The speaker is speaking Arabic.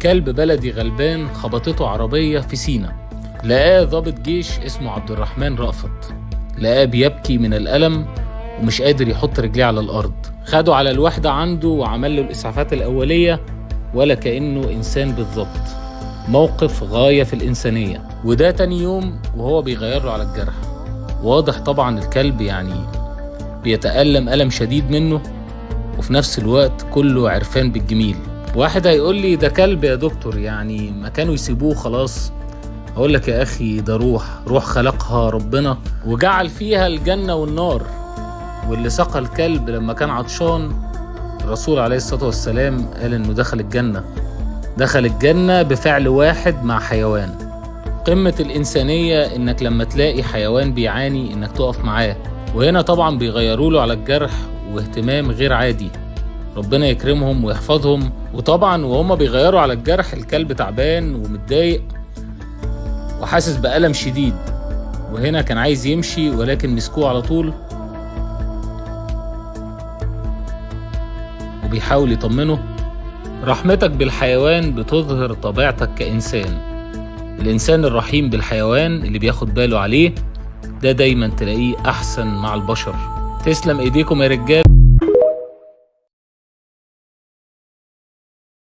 كلب بلدي غلبان خبطته عربية في سينا. لقاه ضابط جيش اسمه عبد الرحمن رأفت، لقاه بيبكي من الألم ومش قادر يحط رجليه على الأرض. خده على الوحدة عنده وعمل له الإسعافات الأولية ولا كأنه إنسان بالظبط. موقف غاية في الإنسانية. وده تاني يوم وهو بيغير له على الجرح. واضح طبعا الكلب يعني بيتألم ألم شديد منه، وفي نفس الوقت كله عرفان بالجميل. واحد هيقول لي ده كلب يا دكتور، يعني ما كانوا يسيبوه خلاص. هقول لك يا أخي ده روح خلقها ربنا وجعل فيها الجنة والنار. واللي سقى الكلب لما كان عطشان الرسول عليه الصلاة والسلام قال إنه دخل الجنة بفعل واحد مع حيوان. قمة الإنسانية إنك لما تلاقي حيوان بيعاني إنك تقف معاه. وهنا طبعا بيغيروا له على الجرح واهتمام غير عادي. ربنا يكرمهم ويحفظهم. وطبعا وهم بيغيروا على الجرح الكلب تعبان ومتضايق وحاسس بألم شديد، وهنا كان عايز يمشي ولكن مسكوه على طول وبيحاول يطمنه. رحمتك بالحيوان بتظهر طبيعتك كإنسان. الإنسان الرحيم بالحيوان اللي بياخد باله عليه ده دايما تلاقيه أحسن مع البشر. تسلم إيديكم يا رجال.